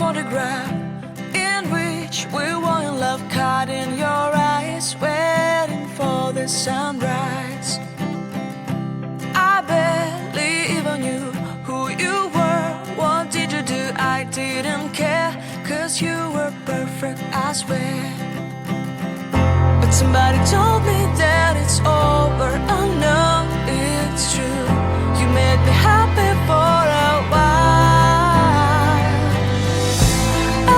photograph in which we were in love, caught in your eyes, waiting for the sunrise. I barely even knew who you were. What did you do? I didn't care, 'cause you were perfect, I swear. But somebody told me that it's over. I know it's true. You made me happy for a while.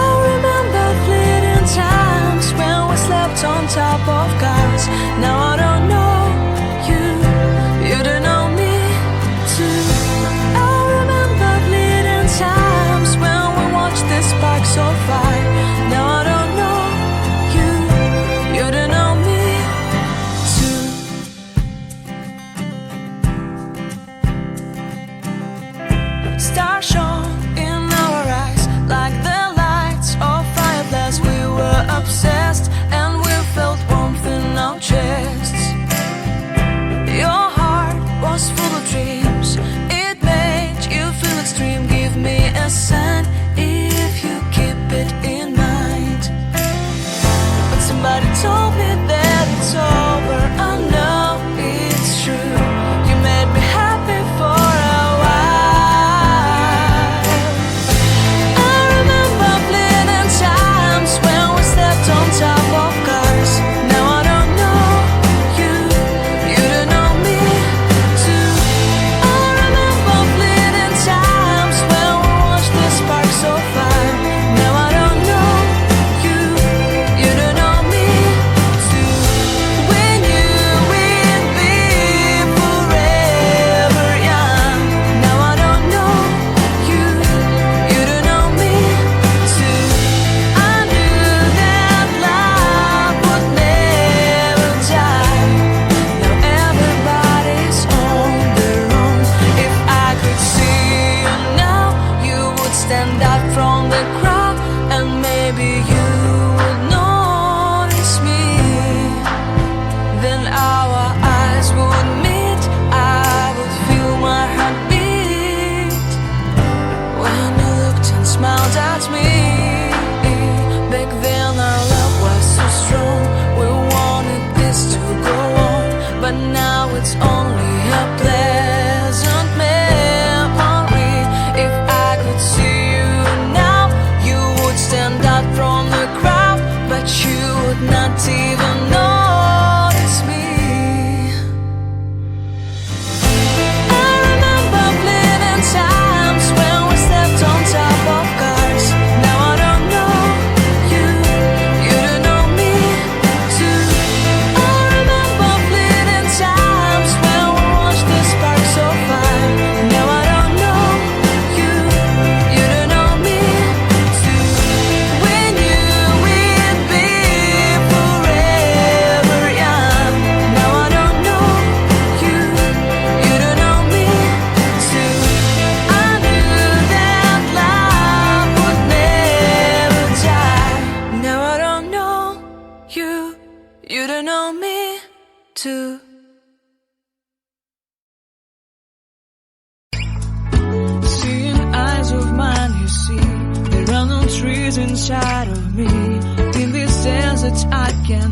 I remember fleeting times when we slept on top of cars. Now I don't know you, you don't know me too. I remember fleeting times when we watched the sparks of fire. Now I don't know you, you don't know me too. Stars shone in our eyes like the lights of fireflies. We were obsessed and we felt warmth in our chests. Your heart was full of dreams. It made you feel extreme. Give me a sign if you keep it in mind. But somebody told me that it's over. I know it's true. You made me happy for a while. I remember fleeting times when we slept on top of cars. Now I don't know you, you don't know me too. I remember fleeting times when we watched the sparks of fire. Now I don't know you, you don't know me too. We knew we'd be forever young. Now I don't know you, you don't know me too. I knew that love would never die. Now everybody's on their own. If I could see you now, you would stand out from the crowd, and maybe you would notice me. Then our eyes would meet. I would feel my heart beat when you looked and smiled at me. Back then our love was so strong. We wanted this to go on, but now it's only a pleasant memory. If I could see you now, you would stand out from the crowd, but you would not even notice me. I remember fleeting times when we slept on top of cars. Now I don't know you, you don't know me too. I remember fleeting times when we watched the sparks of fire. Now I don't know you, you don't know me too. We knew we'd be forever young. Now I don't know you, you don't know me too. I knew that love would never die. Now I don't know you, you don't know me too. Seeing eyes of mine, you see, there are no trees inside of me. In this desert I can